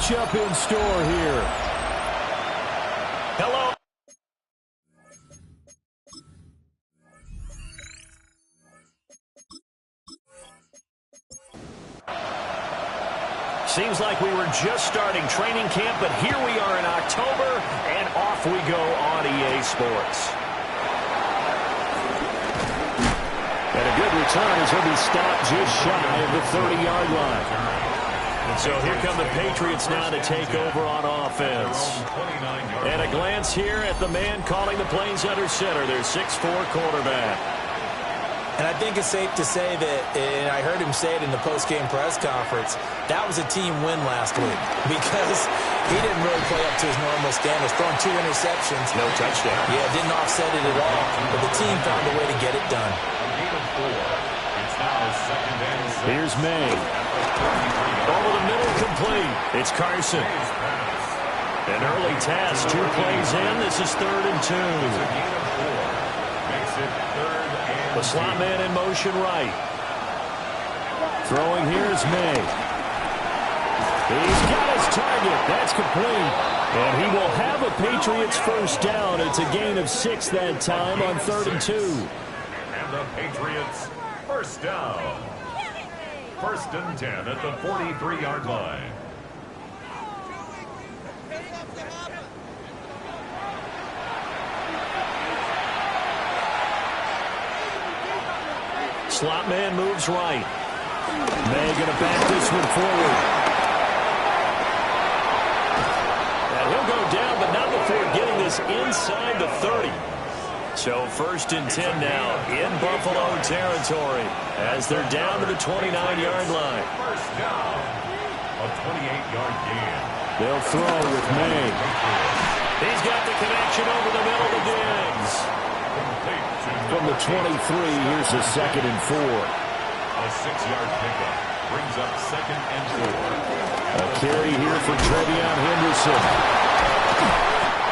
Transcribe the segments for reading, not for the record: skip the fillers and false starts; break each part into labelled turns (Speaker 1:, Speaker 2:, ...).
Speaker 1: matchup in store here. Hello. Seems like we were just starting training camp, but here we are in October, and off we go on EA Sports. And a good return as he'll be stopped just shy of the 30-yard line. So here come the Patriots now to take over on offense. And a glance here at the man calling the plays under center, their 6'4" quarterback.
Speaker 2: And I think it's safe to say that, and I heard him say it in the post-game press conference, that was a team win last week because he didn't really play up to his normal standards, throwing 2 interceptions.
Speaker 1: No touchdown.
Speaker 2: Yeah, didn't offset it at all, but the team found a way to get it done.
Speaker 1: Here's May. Over the middle, complete. It's Carson. An early task, 2 plays in. This is 3rd and 2. Makes it 3rd. The slot man in motion right. Throwing here is May. He's got his target. That's complete. And he will have a Patriots first down. It's a gain of 6 that time on 3rd and 2.
Speaker 3: And the Patriots first down. 1st and 10 at the 43-yard line.
Speaker 1: Slot man moves right. May going to back this one forward. And he'll go down, but not before getting this inside the 30. So 1st and 10 now in Buffalo territory as they're down to the 29-yard line.
Speaker 3: First down, a 28-yard gain.
Speaker 1: They'll throw with May. He's got the connection over the middle to Diggs. From the 23, here's a 2nd and 4.
Speaker 3: A 6-yard pickup brings up 2nd and 4.
Speaker 1: A carry here for Trevion Henderson.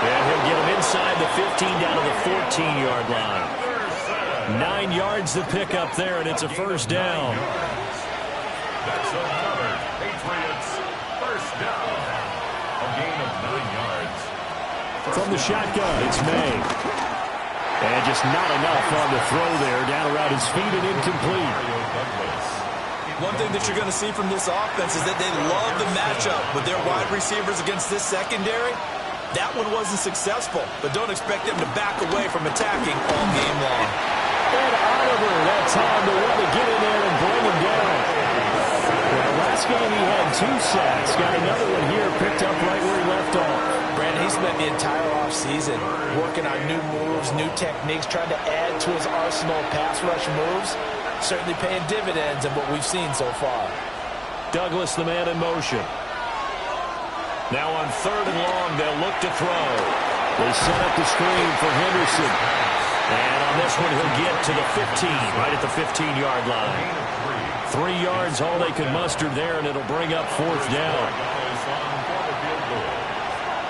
Speaker 1: And he'll get him inside the 15 down to the 14-yard line. 9 yards to pick up there, and it's a first down.
Speaker 3: That's another Patriots first down. A gain of 9 yards.
Speaker 1: From the shotgun, it's May. And just not enough on the throw there. Down around his feet and incomplete.
Speaker 2: One thing that you're going to see from this offense is that they love the matchup with their wide receivers against this secondary. That one wasn't successful, but don't expect them to back away from attacking all game long.
Speaker 1: And Oliver, that time to want to get in there and bring him down. Well, last game he had 2 sacks. Got another one here picked up right where he left off.
Speaker 2: Brandon, he spent the entire offseason working on new moves, new techniques, trying to add to his arsenal of pass rush moves. Certainly paying dividends of what we've seen so far.
Speaker 1: Douglas, the man in motion. Now on 3rd and long, they'll look to throw. They set up the screen for Henderson. And on this one, he'll get to the 15, right at the 15-yard line. 3 yards, all they could muster there, and it'll bring up 4th down.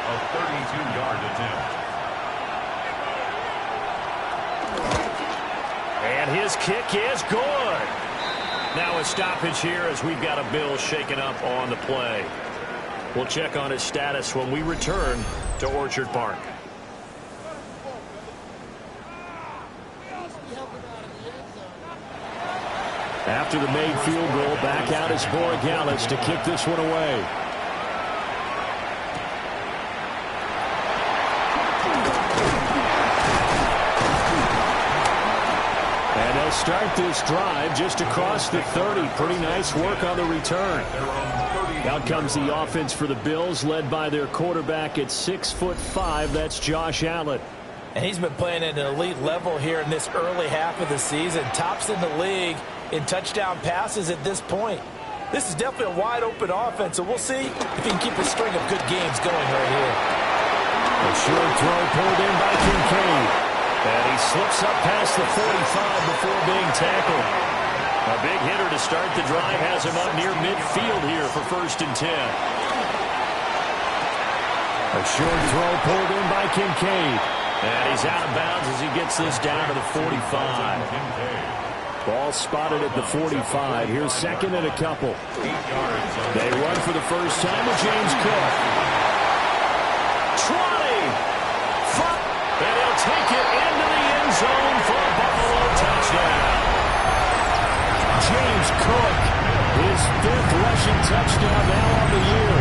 Speaker 3: A 32-yard attempt.
Speaker 1: And his kick is good. Now a stoppage here as we've got a Bill shaken up on the play. We'll check on his status when we return to Orchard Park. After the made field goal, back out is Borregales to kick this one away. And they'll start this drive just across the 30. Pretty nice work on the return. Out comes the offense for the Bills, led by their quarterback at 6'5". That's Josh Allen.
Speaker 2: And he's been playing at an elite level here in this early half of the season. Tops in the league in touchdown passes at this point. This is definitely a wide-open offense, so we'll see if he can keep a string of good games going right here.
Speaker 1: A short throw pulled in by Kincaid. And he slips up past the 45 before being tackled. A big hitter to start the drive has him up near midfield here for 1st and 10. A short throw pulled in by Kincaid. And he's out of bounds as he gets this down to the 45. Ball spotted at the 45. Here's second and a couple. They run for the first time with James Cook. Trotting. And he'll take it into the end zone for a Buffalo touchdown. James Cook, his fifth rushing touchdown now on the year.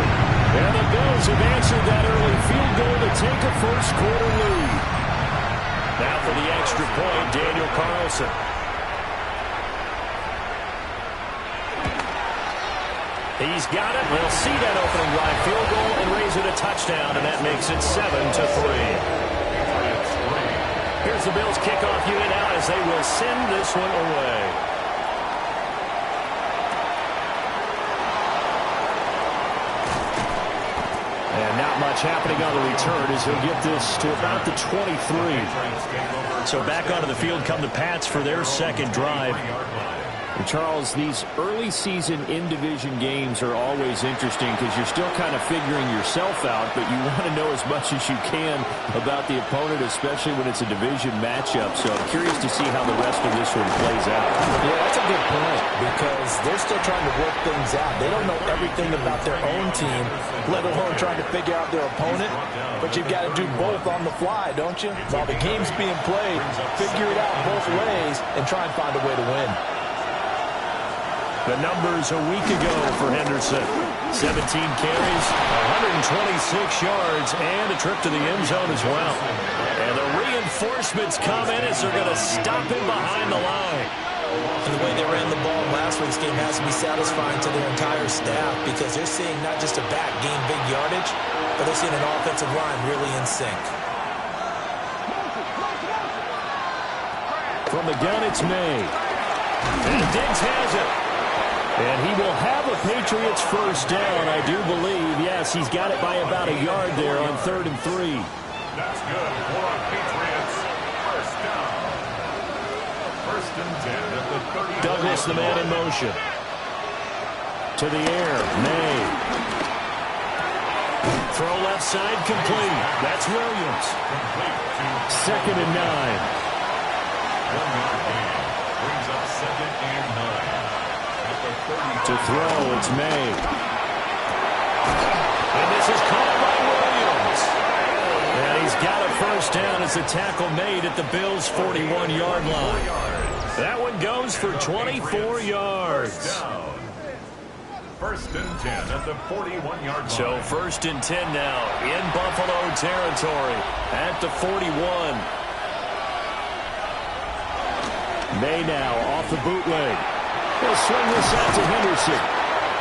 Speaker 1: And the Bills have answered that early field goal to take a first-quarter lead. Now for the extra point, Daniel Carlson. He's got it. They'll see that opening drive field goal and raise it a touchdown, and that makes it 7-3. Here's the Bills kickoff unit now as they will send this one away. And not much happening on the return as he'll get this to about the 23. So back onto the field come the Pats for their second drive. And Charles, these early season in-division games are always interesting because you're still kind of figuring yourself out, but you want to know as much as you can about the opponent, especially when it's a division matchup. So I'm curious to see how the rest of this one plays out.
Speaker 2: Yeah, that's a good point because they're still trying to work things out. They don't know everything about their own team, let alone trying to figure out their opponent. But you've got to do both on the fly, don't you? While the game's being played, figure it out both ways and try and find a way to win.
Speaker 1: The numbers a week ago for Henderson. 17 carries, 126 yards, and a trip to the end zone as well. And the reinforcements come in as they're going to stop him behind the line.
Speaker 2: And the way they ran the ball last week's game has to be satisfying to their entire staff because they're seeing not just a back gain big yardage, but they're seeing an offensive line really in sync.
Speaker 1: From the gun, it's May. And Diggs has it. And he will have a Patriots first down, I do believe. Yes, he's got it by about a yard there on 3rd and 3.
Speaker 3: That's good for a Patriots first down. 1st and 10 at the 30.
Speaker 1: Douglas, the man in motion. To the air, May. Throw left side complete. That's Williams. 2nd and 9.
Speaker 3: 1-yard gain brings up 2nd and 9.
Speaker 1: To throw, it's May. And this is caught by Williams. And he's got a first down as the tackle made at the Bills' 41-yard line. That one goes for 24 yards.
Speaker 3: 1st and 10 at the 41-yard line.
Speaker 1: So 1st and 10 now in Buffalo territory at the 41. May now off the bootleg. He'll swing this out to Henderson.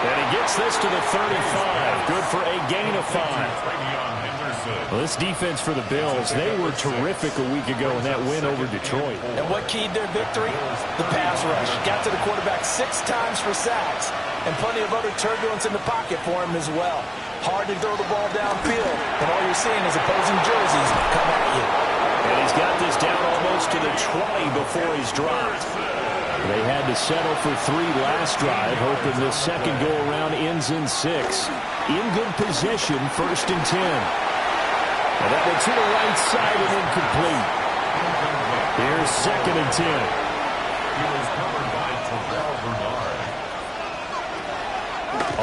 Speaker 1: And he gets this to the 35. Good for a gain of 5. Well, this defense for the Bills, they were terrific a week ago in that win over Detroit.
Speaker 2: And what keyed their victory? The pass rush. Got to the quarterback 6 times for sacks. And plenty of other turbulence in the pocket for him as well. Hard to throw the ball downfield. And all you're seeing is opposing jerseys come at you.
Speaker 1: And he's got this down almost to the 20 before he's dropped. They had to settle for 3 last drive, hoping this second go-around ends in 6. In good position, 1st and 10. And that one to the right side and incomplete. Here's 2nd and 10.
Speaker 3: He was covered by Terrell Bernard.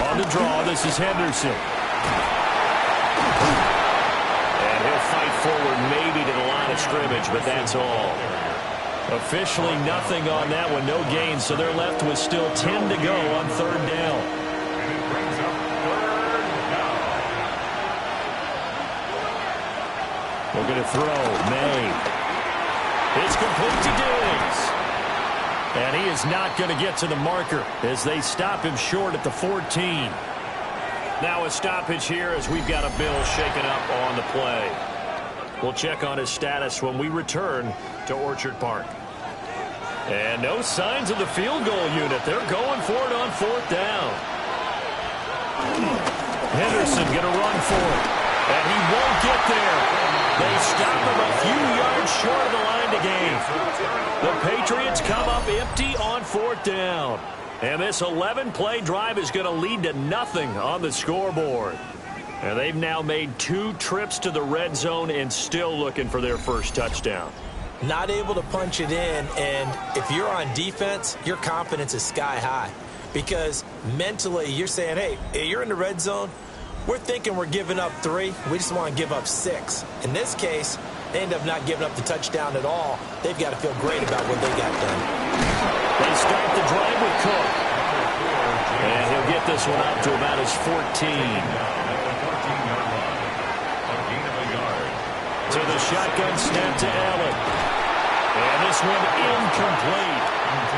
Speaker 1: On the draw, this is Henderson. And he'll fight forward maybe to the line of scrimmage, but that's all. Officially nothing on that one, no gain, so they're left with still 10 to go on 3rd down.
Speaker 3: And it brings up 3rd down.
Speaker 1: We're going to throw. May. It's complete to Diggs. And he is not going to get to the marker as they stop him short at the 14. Now a stoppage here as we've got a Bill shaken up on the play. We'll check on his status when we return to Orchard Park. And no signs of the field goal unit. They're going for it on 4th down. Henderson going to run for it. And he won't get there. They stop him a few yards short of the line to gain. The Patriots come up empty on 4th down. And this 11-play drive is going to lead to nothing on the scoreboard. And they've now made 2 trips to the red zone and still looking for their first touchdown.
Speaker 2: not able to punch it in, and if you're on defense, your confidence is sky high because mentally you're saying, hey, you're in the red zone. We're thinking we're giving up 3. We just want to give up 6. In this case, they end up not giving up the touchdown at all. They've got to feel great about what they got done.
Speaker 1: They start the drive with Cook. And he'll get this one up to about his 14. To the shotgun snap to Allen. And this one incomplete.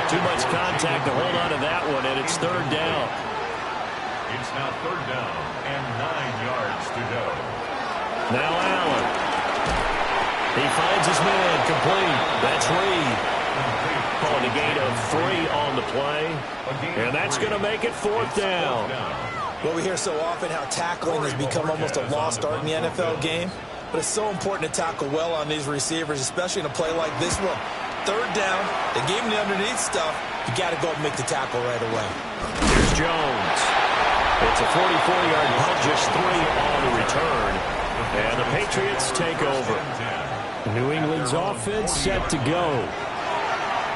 Speaker 1: Too much contact to hold on to that one, and it's 3rd down.
Speaker 3: It's now 3rd down and 9 yards to go.
Speaker 1: Now Allen. He finds his man complete. That's Reed. Calling a gain of 3 on the play. And that's going to make it 4th down.
Speaker 2: Well, we hear so often how tackling has become almost a lost art in the NFL game. But it's so important to tackle well on these receivers, especially in a play like this one. 3rd down, they gave him the underneath stuff. You got to go and make the tackle right away.
Speaker 1: Here's Jones. It's a 44-yard punt, just 3 on the return. And the Patriots take over. New England's offense set to go.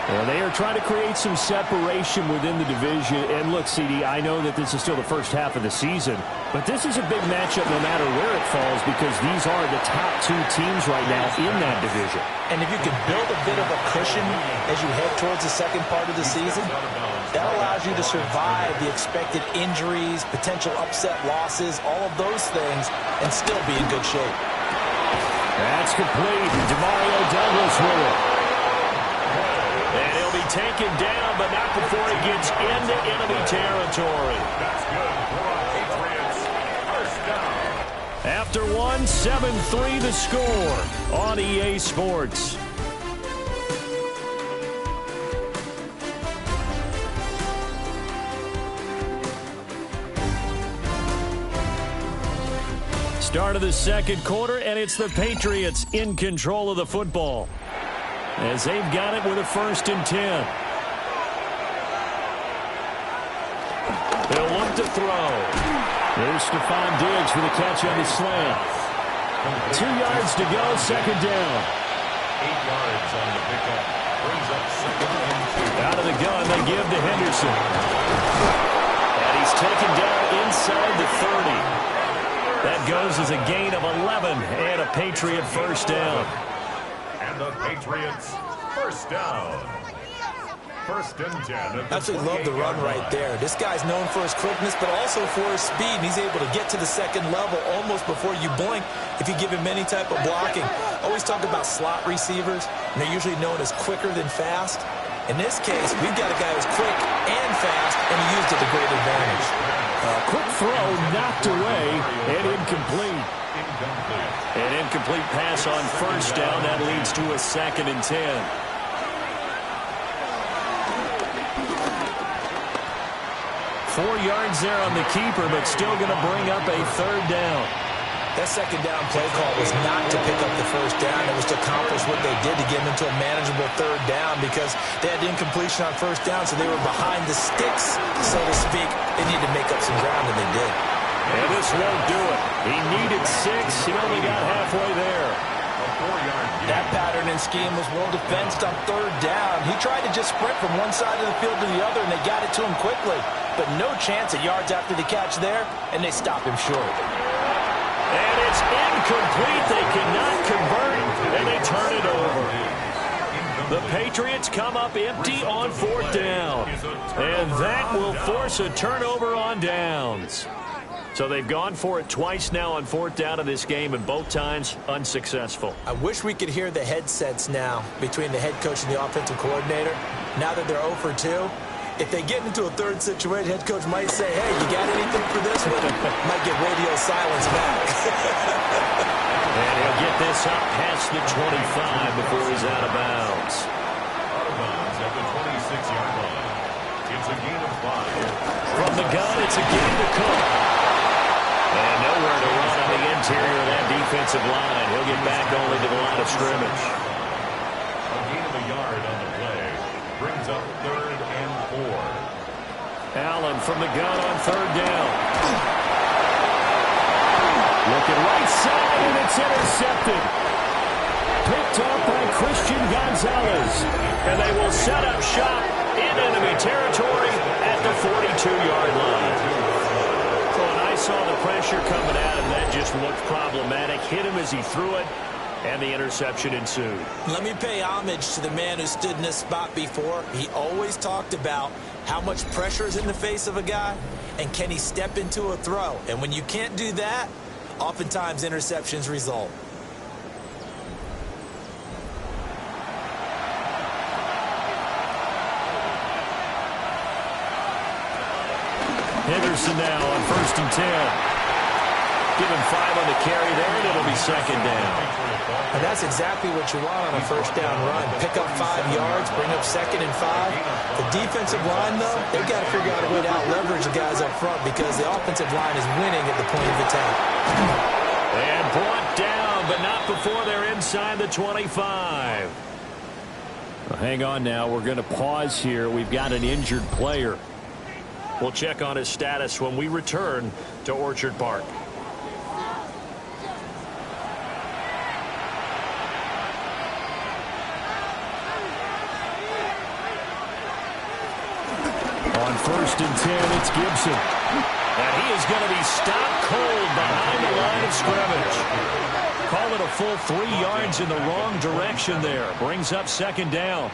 Speaker 1: Well, they are trying to create some separation within the division. And look, CD, I know that this is still the first half of the season, but this is a big matchup no matter where it falls because these are the top 2 teams right now in that division.
Speaker 2: And if you can build a bit of a cushion as you head towards the second part of the season, that allows you to survive the expected injuries, potential upset losses, all of those things, and still be in good shape.
Speaker 1: That's complete. Demario Douglas with it. And he'll be taken down, but not before he gets into enemy territory.
Speaker 3: That's good for our Patriots. 1st down.
Speaker 1: After 1, 7-3 the score on EA Sports. Start of the second quarter, and it's the Patriots in control of the football as they've got it with a 1st and 10. They'll look to throw. There's Stephon Diggs for the catch on the slant. 2 yards to go, 2nd down.
Speaker 3: 8 yards on the pickup. Brings up 2nd and 2.
Speaker 1: Out of the gun, they give to Henderson. And he's taken down inside the 30. That goes as a gain of 11 and a Patriot 1st down.
Speaker 3: And the Patriots 1st down. 1st and 10.
Speaker 2: Absolutely love the run right there. This guy's known for his quickness, but also for his speed. And he's able to get to the 2nd level almost before you blink if you give him any type of blocking. Always talk about slot receivers, and they're usually known as quicker than fast. In this case, we've got a guy who's quick and fast, and he used it to great advantage.
Speaker 1: Quick throw knocked away and incomplete. An incomplete pass on 1st down. That leads to a 2nd and 10. 4 yards there on the keeper, but still going to bring up a 3rd down.
Speaker 2: That 2nd down play call was not to pick up the 1st down. It was to accomplish what they did to get them into a manageable 3rd down because they had incompletion on 1st down, so they were behind the sticks, so to speak. They needed to make up some ground, and they did.
Speaker 1: And this won't do it. He needed 6. He only got halfway there.
Speaker 2: That pattern and scheme was well defensed on 3rd down. He tried to just sprint from one side of the field to the other, and they got it to him quickly. But no chance at yards after the catch there, and they stopped him short.
Speaker 1: And it's incomplete. They cannot convert, and they turn it over. The Patriots come up empty on 4th down. And that will force a turnover on downs. So they've gone for it twice now on 4th down in this game, and both times unsuccessful.
Speaker 2: I wish we could hear the headsets now between the head coach and the offensive coordinator. Now that they're 0 for 2. If they get into a 3rd situation, head coach might say, hey, you got anything for this one? Might get radio silence back.
Speaker 1: And he'll get this up past the 25 before he's out of bounds.
Speaker 3: Out of bounds at the 26-yard line. It's a gain of 5.
Speaker 1: From the gun, it's a gain to Cook. And nowhere to run on the interior of that defensive line. He'll get back only to the line of scrimmage.
Speaker 3: A gain of a yard on the play. Brings up 3rd and 4.
Speaker 1: Allen from the gun on 3rd down. Looking right side, and it's intercepted. Picked up by Christian Gonzalez. And they will set up shop in enemy territory at the 42-yard line. So when I saw the pressure coming at him, that just looked problematic. Hit him as he threw it, and the interception ensued.
Speaker 2: Let me pay homage to the man who stood in this spot before. He always talked about how much pressure is in the face of a guy, and can he step into a throw. And when you can't do that, oftentimes interceptions result.
Speaker 1: Henderson now on 1st and 10. Give him 5 on the carry there, and it'll be 2nd down.
Speaker 2: And that's exactly what you want on a 1st down run. Pick up 5 yards, bring up 2nd and 5. The defensive line, though, they've got to figure out a way to out-leverage the guys up front because the offensive line is winning at the point of attack.
Speaker 1: And brought down, but not before they're inside the 25. Well, hang on now. We're going to pause here. We've got an injured player. We'll check on his status when we return to Orchard Park. On 1st and 10, it's Gibson. And he is going to be stopped cold behind the line of scrimmage. Call it a full 3 yards in the wrong direction there. Brings up 2nd down.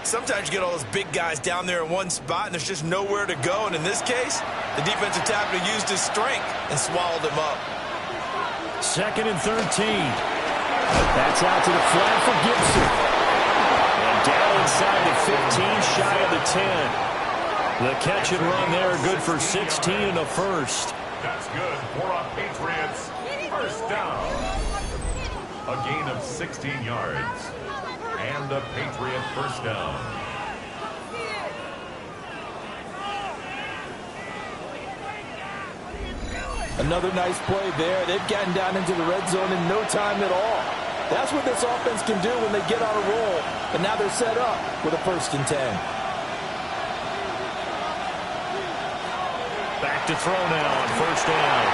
Speaker 2: Sometimes you get all those big guys down there in one spot, and there's just nowhere to go. And in this case, the defensive tackle used his strength and swallowed him up.
Speaker 1: 2nd and 13. That's out to the flat for Gibson. And down inside the 15, shy of the 10. The catch and run there, good for 16 and a first.
Speaker 3: That's good for a Patriots 1st down. A gain of 16 yards. And a Patriot 1st down.
Speaker 2: Another nice play there. They've gotten down into the red zone in no time at all. That's what this offense can do when they get on a roll. And now they're set up with a 1st and 10.
Speaker 1: Back to throw now on 1st down.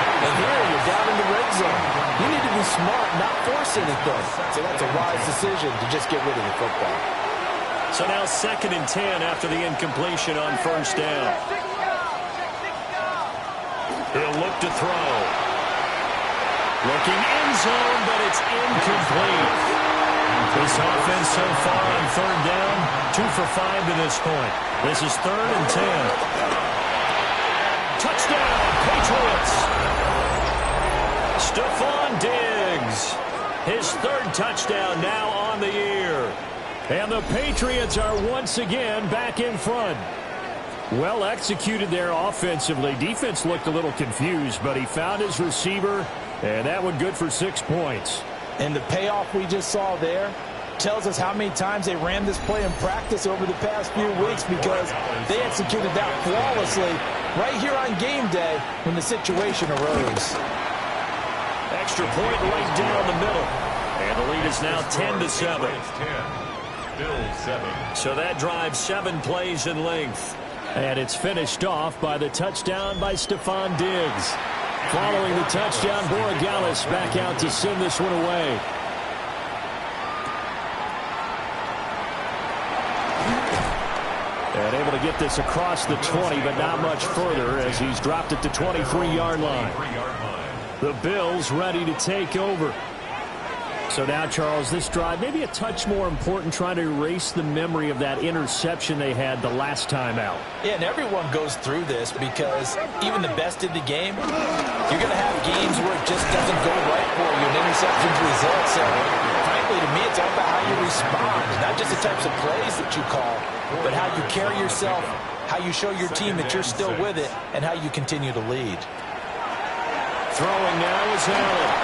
Speaker 2: And here you're down in the red zone. You need to be smart, not force anything. So that's a wise decision to just get rid of the football.
Speaker 1: So now 2nd and 10 after the incompletion on 1st down. He'll look to throw. Looking end zone, but it's incomplete. This offense so far on 3rd down, 2 for 5 to this point. This is 3rd and 10. Touchdown, Patriots. Stephon Diggs. His 3rd touchdown now on the year. And the Patriots are once again back in front. Well executed there offensively. Defense looked a little confused, but he found his receiver, and that one good for 6 points.
Speaker 2: And the payoff we just saw there tells us how many times they ran this play in practice over the past few weeks because they executed that flawlessly right here on game day when the situation arose.
Speaker 1: Extra point right down the middle. And the lead is now 10-7.
Speaker 3: Bills 7.
Speaker 1: So that drives 7 plays in length. And it's finished off by the touchdown by Stephon Diggs. Following the touchdown, Borregales back out to send this one away. And able to get this across the 20, but not much further as he's dropped it to 23-yard line. The Bills ready to take over. So now, Charles, this drive maybe a touch more important, trying to erase the memory of that interception they had the last time out.
Speaker 2: Yeah, and everyone goes through this because even the best in the game, you're going to have games where it just doesn't go right for you, and interceptions result. So, frankly, to me, it's all about how you respond, not just the types of plays that you call, but how you carry yourself, how you show your team that you're still with it, and how you continue to lead.
Speaker 1: Throwing now is Allen.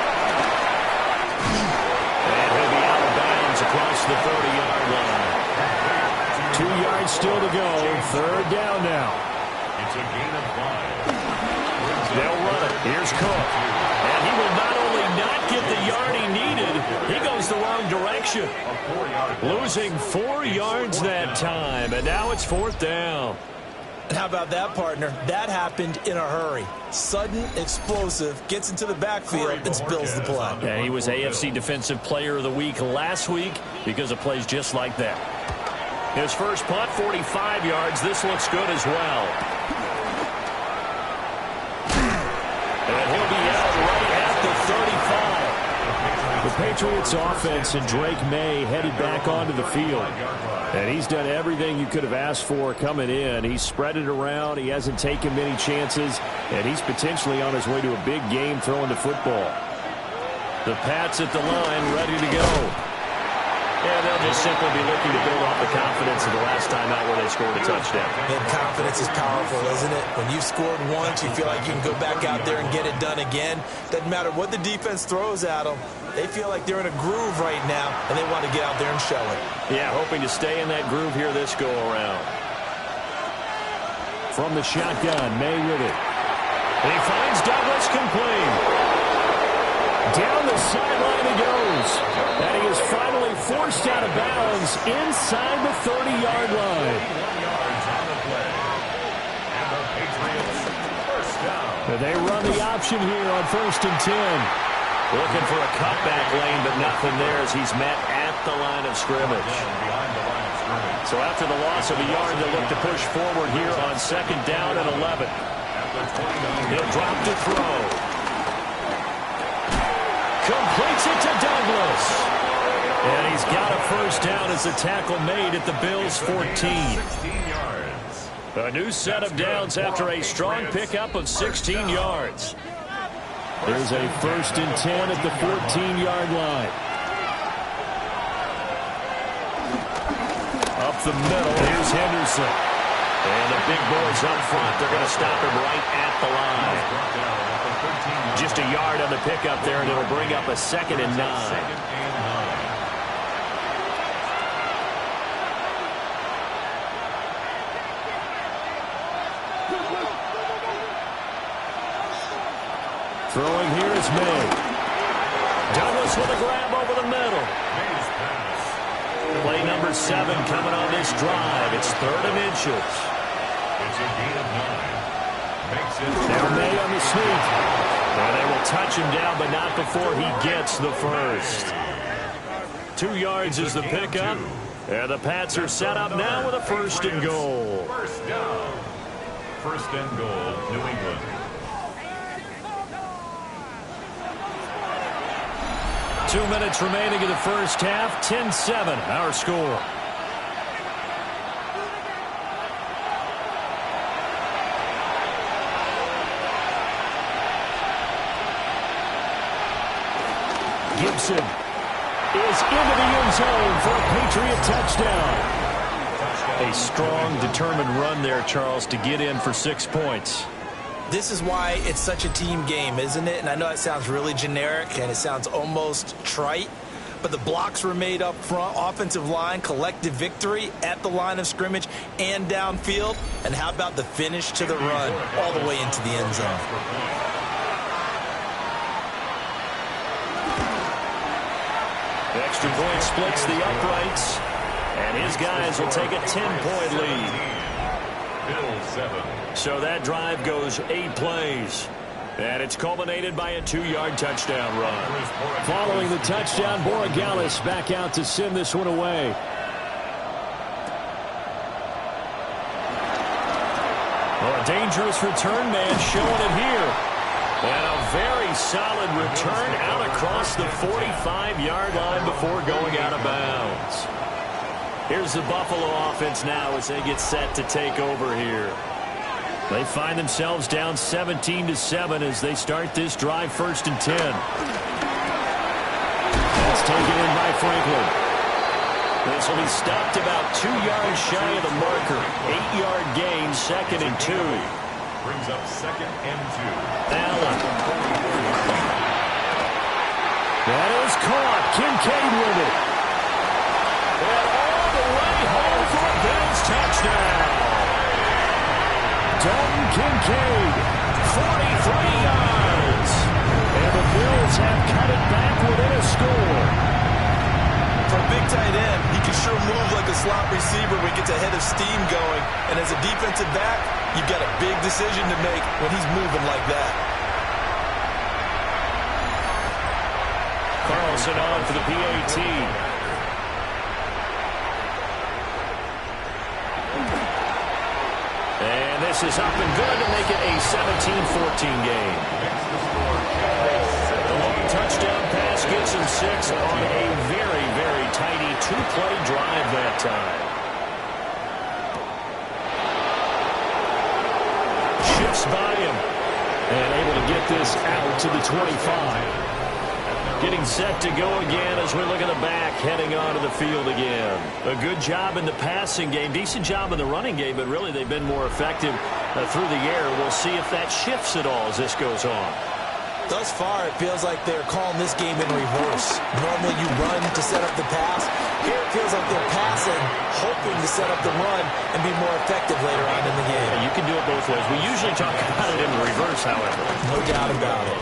Speaker 1: And he'll be out of bounds across the 30-yard line. 2 yards still to go. 3rd down now.
Speaker 3: It's a gain of 5.
Speaker 1: They'll run it. Here's Cook. And he will not only not get the yard he needed, he goes the wrong direction. Losing 4 yards that time. And now it's 4th down.
Speaker 2: And how about that, partner? That happened in a hurry. Sudden, explosive, gets into the backfield and spills the play.
Speaker 1: Yeah, he was AFC Defensive Player of the Week last week because of plays just like that. His first punt, 45 yards. This looks good as well. And he'll be out right at the 35. The Patriots offense and Drake May headed back onto the field. And he's done everything you could have asked for coming in. He's spread it around. He hasn't taken many chances. And he's potentially on his way to a big game throwing the football. The Pats at the line, ready to go. And they'll just simply be looking to build off the confidence of the last time out where they scored a touchdown.
Speaker 2: And confidence is powerful, isn't it? When you've scored once, you feel like you can go back out there and get it done again. Doesn't matter what the defense throws at them. They feel like they're in a groove right now, and they want to get out there and show it.
Speaker 1: Yeah, hoping to stay in that groove here this go-around. From the shotgun, May with it. And he finds Douglas complete. Down the sideline he goes. And he is finally forced out of bounds inside the 30-yard line. And they run the option here on 1st and 10. Looking for a cutback lane, but nothing there as he's met at the line of scrimmage. So after the loss of a yard, they'll look to push forward here on 2nd down and 11. He'll drop to throw. Completes it to Douglas. And he's got a first down as the tackle made at the Bills' 14. A new set of downs after a strong pickup of 16 yards. There's a 1st and 10 at the 14-yard line. Up the middle, here's Henderson. And the big boys up front, they're going to stop him right at the line. Just a yard on the pickup there, and it'll bring up a 2nd and 9. Throwing here is May. Douglas with a grab over the middle. Play number 7 coming on this drive. It's 3rd and inches.
Speaker 3: It's a gain of 9.
Speaker 1: Now May on the sneak. And they will touch him down, but not before he gets the first. 2 yards is the pickup. And the Pats are set up now with a 1st and goal.
Speaker 3: First down. 1st and goal, New England.
Speaker 1: Two minutes remaining in the first half. 10-7, our score. Gibson is into the end zone for a Patriot touchdown. A strong, determined run there, Charles, to get in for 6 points.
Speaker 2: This is why it's such a team game, isn't it? And I know it sounds really generic and it sounds almost trite, but the blocks were made up front, offensive line, collective victory at the line of scrimmage and downfield. And how about the finish to the run all the way into the end zone?
Speaker 1: The extra point splits the uprights, and his guys will take a 10-point lead.
Speaker 3: Bill 7.
Speaker 1: So that drive goes 8 plays. And it's culminated by a 2-yard touchdown run. Following the touchdown, Borregales back out to send this one away. Well, a dangerous return man showing it here. And a very solid return out across the 45-yard line before going out of bounds. Here's the Buffalo offense now as they get set to take over here. They find themselves down 17-7 as they start this drive 1st and 10. That's taken in by Franklin. This will be stopped about 2 yards shy of the marker. 8-yard gain, 2nd and 2.
Speaker 3: Brings up 2nd and 2.
Speaker 1: Allen. That is caught. Kincaid with it. And all the way home for a Bills touchdown. Dalton Kincaid, 43 yards. And the Bills have cut it back within a score.
Speaker 2: For a big tight end, he can sure move like a slot receiver when he gets a head of steam going. And as a defensive back, you've got a big decision to make when he's moving like that.
Speaker 1: Carlson on for the PAT. And this is up and good to make it a 17-14 game. The long touchdown pass gets him 6 on a very, very tidy two-play drive that time. Shifts by him and able to get this out to the 25. Getting set to go again as we look at the back, heading onto the field again. A good job in the passing game, decent job in the running game, but really they've been more effective through the air. We'll see if that shifts at all as this goes on.
Speaker 2: Thus far, it feels like they're calling this game in reverse. Normally you run to set up the pass. Here it feels like they're passing, hoping to set up the run and be more effective later on in the game.
Speaker 1: Yeah, you can do it both ways. We usually talk about it in the reverse, however.
Speaker 2: No doubt about it.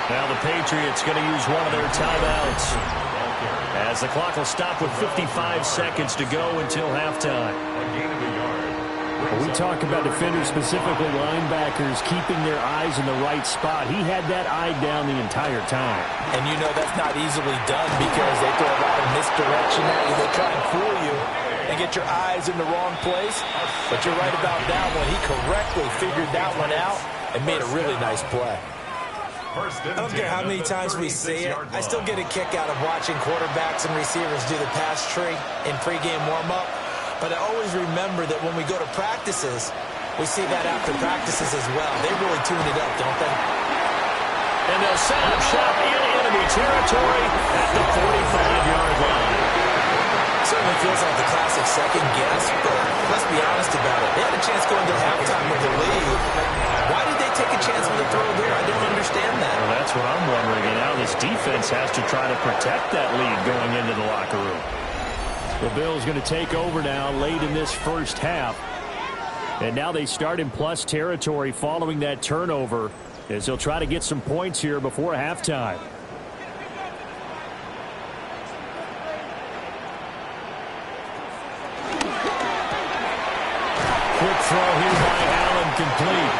Speaker 1: Now the Patriots going to use one of their timeouts as the clock will stop with 55 seconds to go until halftime.
Speaker 4: We talk about defenders, specifically linebackers, keeping their eyes in the right spot. He had that eye down the entire time.
Speaker 2: And you know that's not easily done because they throw a lot of misdirection at you. They try and fool you and get your eyes in the wrong place. But you're right about that one. He correctly figured that one out and made a really nice play. I don't care how many times we see it, I still get a kick out of watching quarterbacks and receivers do the pass tree in pregame warm-up. But I always remember that when we go to practices, we see that after practices as well. They really tune it up, don't they?
Speaker 1: And they'll set up shop in enemy territory at the 45-yard line.
Speaker 2: Certainly feels like the classic second guess, but let's be honest about it. They had a chance going to halftime with the lead. Why did they take a chance on the throw there? I don't understand that.
Speaker 1: Well, that's what I'm wondering. And now this defense has to try to protect that lead going into the locker room.
Speaker 4: The Bills going to take over now late in this first half. And now they start in plus territory following that turnover as they'll try to get some points here before halftime.
Speaker 1: Quick throw here by Allen, complete.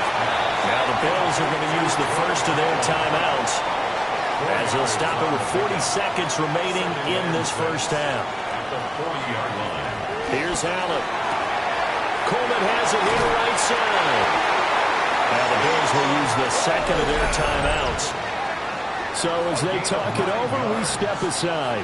Speaker 1: Now the Bills are going to use the first of their timeouts as they'll stop it with 40 seconds remaining in this first half.
Speaker 3: At the 40-yard line.
Speaker 1: Here's Allen. Coleman has it here right side. Now the Bills will use the second of their timeouts.
Speaker 4: So as they talk it over, we step aside.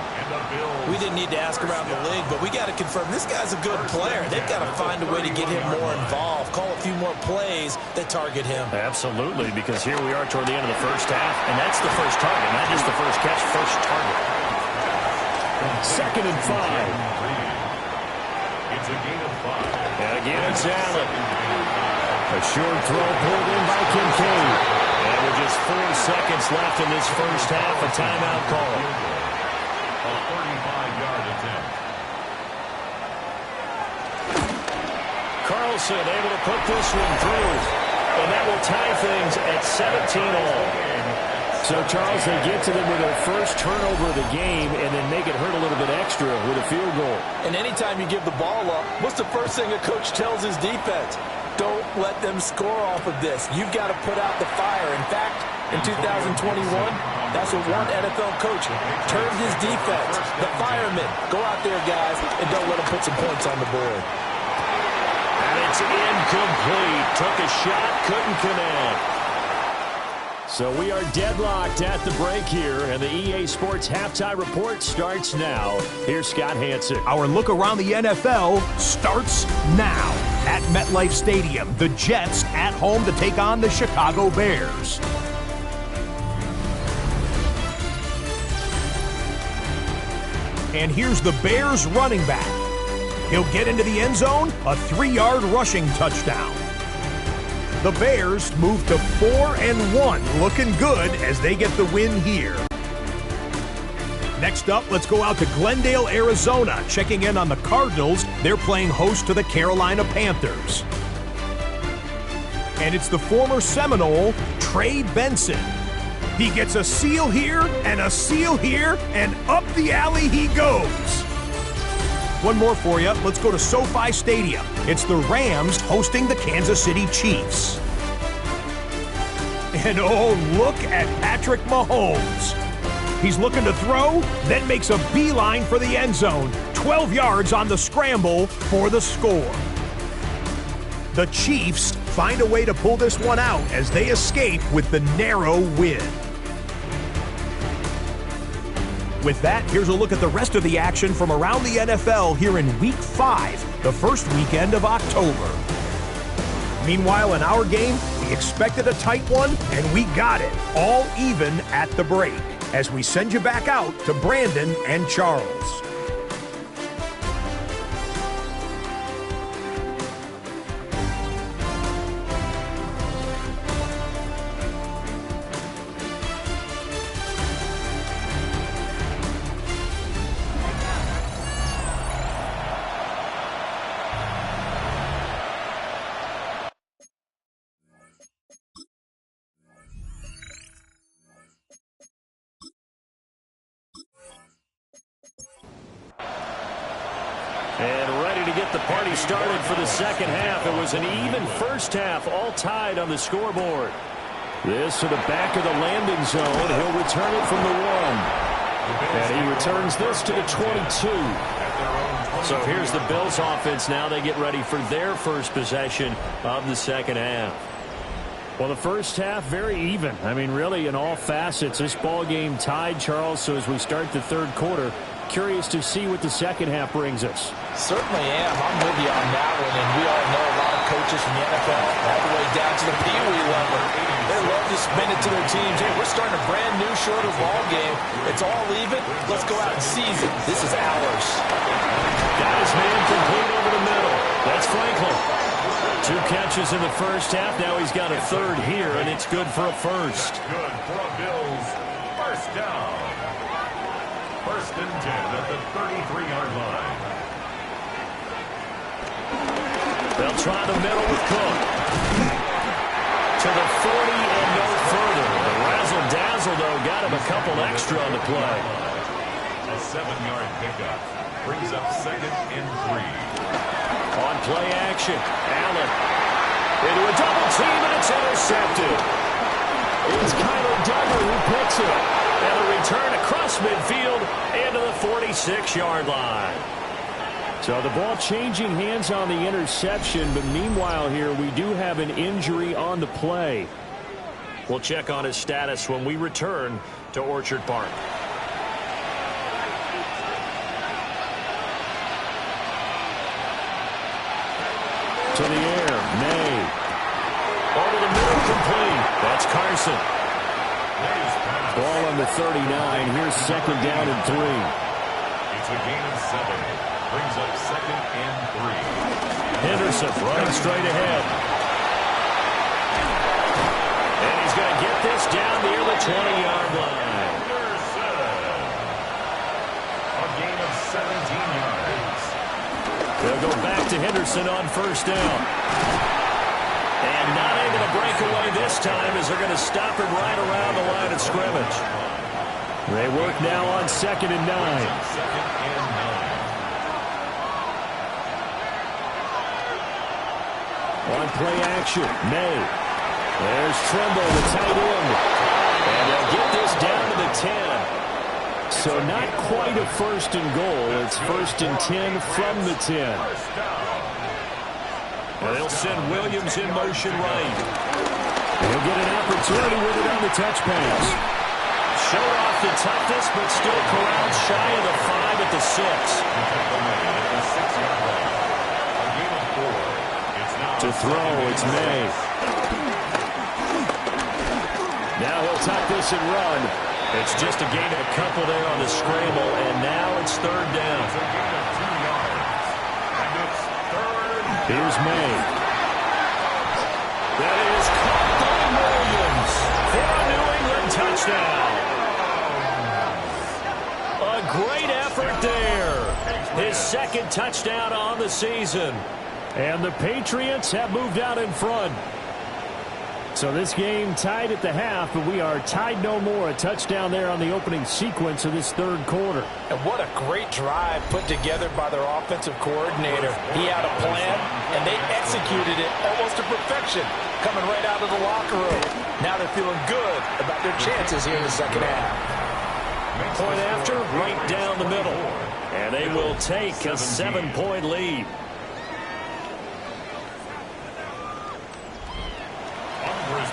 Speaker 2: We didn't need to ask around the league, but we got to confirm this guy's a good player. They've got to find a way to get him more involved, call a few more plays that target him.
Speaker 1: Absolutely, because here we are toward the end of the first half, and that's the first target, not just the first catch, first target.
Speaker 4: 2nd and 5.
Speaker 3: It's a gain of 5.
Speaker 1: And again, it's Allen.
Speaker 4: A short throw pulled in by Kincaid.
Speaker 1: And with just 4 seconds left in this first half, a timeout call.
Speaker 3: A 35-yard attempt.
Speaker 1: Carlson able to put this one through. And that will tie things at 17-all.
Speaker 4: So, Charles, they get to them with their first turnover of the game and then make it hurt a little bit extra with a field goal.
Speaker 2: And anytime you give the ball up, what's the first thing a coach tells his defense? Don't let them score off of this. You've got to put out the fire. In fact, in 2021, that's what one NFL coach turned his defense. The firemen. Go out there, guys, and don't let them put some points on the board.
Speaker 1: And it's incomplete. Took a shot, couldn't connect.
Speaker 4: So we are deadlocked at the break here, and the EA Sports Halftime Report starts now. Here's Scott Hanson.
Speaker 5: Our look around the NFL starts now. At MetLife Stadium, the Jets at home to take on the Chicago Bears. And here's the Bears running back. He'll get into the end zone, a 3-yard rushing touchdown. The Bears move to 4-1, looking good as they get the win here. Next up, let's go out to Glendale, Arizona, checking in on the Cardinals. They're playing host to the Carolina Panthers. And it's the former Seminole, Trey Benson. He gets a seal here, and up the alley he goes. One more for you. Let's go to SoFi Stadium. It's the Rams hosting the Kansas City Chiefs. And oh, look at Patrick Mahomes. He's looking to throw, then makes a beeline for the end zone. 12 yards on the scramble for the score. The Chiefs find a way to pull this one out as they escape with the narrow win. With that, here's a look at the rest of the action from around the NFL here in Week 5, the first weekend of October. Meanwhile, in our game, we expected a tight one, and we got it, all even at the break, as we send you back out to Brandon and Charles.
Speaker 4: And ready to get the party started for the second half. It was an even first half, all tied on the scoreboard. This to the back of the landing zone. He'll return it from the 1. And he returns this to the 22. So here's the Bills offense now. They get ready for their first possession of the second half. Well, the first half, very even. I mean, really, in all facets, this ball game tied, Charles. So as we start the third quarter, curious to see what the second half brings us.
Speaker 2: Certainly am. I'm with you on that one. And we all know a lot of coaches from the NFL all the way down to the Pee Wee level. They love to spin it to their teams. Hey, we're starting a brand new, shorter ball game. It's all even. Let's go out and seize it. This is ours.
Speaker 4: Got his man complete over the middle. That's Franklin. 2 catches in the first half. Now he's got a third here, and it's good for a first.
Speaker 3: Good for a Bills first down. First and 10 at the 33-yard line.
Speaker 4: They'll try the middle with Cook. To the 40 and no further. The razzle-dazzle, though, got him a couple extra on the play.
Speaker 3: A 7-yard pickup brings up second and 3.
Speaker 4: On play action, Allen into a double team, and it's intercepted. It's Kyler Duggar who picks it. And a return across midfield into the 46-yard line. So the ball changing hands on the interception, but meanwhile here we do have an injury on the play. We'll check on his status when we return to Orchard Park. To the air, May. Over the middle, complete. That's Carson. Ball on the 39. Here's second down and 3.
Speaker 3: It's a gain of 7. Brings up second and 3.
Speaker 4: Henderson running straight ahead. And he's going to get this down near the 20-yard line.
Speaker 3: A gain of 17 yards.
Speaker 4: They'll go back to Henderson on first down. And not able to break away this time as they're going to stop him right around the line of scrimmage. They work now on second and 9.
Speaker 3: Second and 9.
Speaker 4: On play action, May. There's Tremble, the tight end. And they'll get this down to the 10. So not quite a first and goal. It's first and 10 from the 10.
Speaker 1: And they'll send Williams in motion right.
Speaker 4: He'll get an opportunity with it on the touch pass.
Speaker 1: Showed off the toughness, but still corralled shy of the 5 at the 6.
Speaker 4: To throw, it's May. Now he'll tuck this and run.
Speaker 1: It's just a gain of a couple there on the scramble, and now it's third down.
Speaker 3: It's a gain of 2 yards. And it's third down.
Speaker 4: Here's May.
Speaker 1: That is caught by Williams for a New England touchdown. A great effort there. His second touchdown on the season.
Speaker 4: And the Patriots have moved out in front. So this game tied at the half, but we are tied no more. A touchdown there on the opening sequence of this third quarter.
Speaker 2: And what a great drive put together by their offensive coordinator. He had a plan, and they executed it almost to perfection, coming right out of the locker room. Now they're feeling good about their chances here in the second half.
Speaker 1: Point after, right down the middle. And they will take a 7-point lead.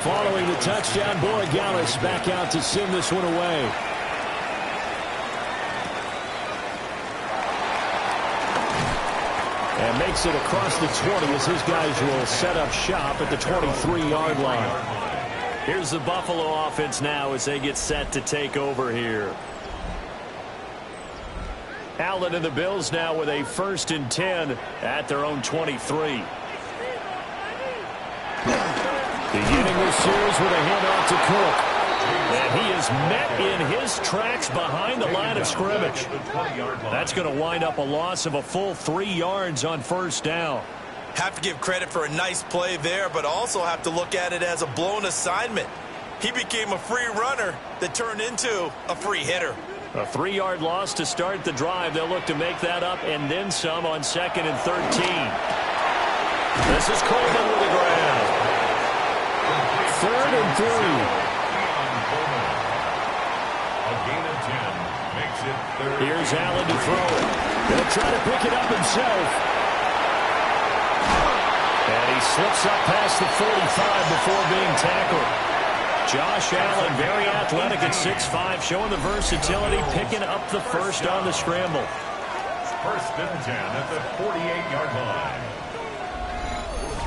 Speaker 4: Following the touchdown, Borregales back out to send this one away. And makes it across the 20 as his guys will set up shop at the 23-yard line.
Speaker 1: Here's the Buffalo offense now as they get set to take over here. Allen and the Bills now with a 1st and 10 at their own 23.
Speaker 4: Beginning this series with a handoff to Cook. And he is met in his tracks behind the line of scrimmage.
Speaker 1: That's going to wind up a loss of a full 3 yards on 1st down.
Speaker 2: Have to give credit for a nice play there, but also have to look at it as a blown assignment. He became a free runner that turned into a free hitter.
Speaker 1: A 3-yard loss to start the drive. They'll look to make that up and then some on 2nd and 13. This is Coleman with the grab.
Speaker 4: 3rd and 3.
Speaker 3: A gain of 10 makes it 3rd.
Speaker 1: Here's Allen to throw it.
Speaker 4: He'll try to pick it up himself.
Speaker 1: And he slips up past the 45 before being tackled. Josh Allen, very athletic at 6'5", showing the versatility, picking up the first on the scramble.
Speaker 3: 1st and 10 at the 48-yard line.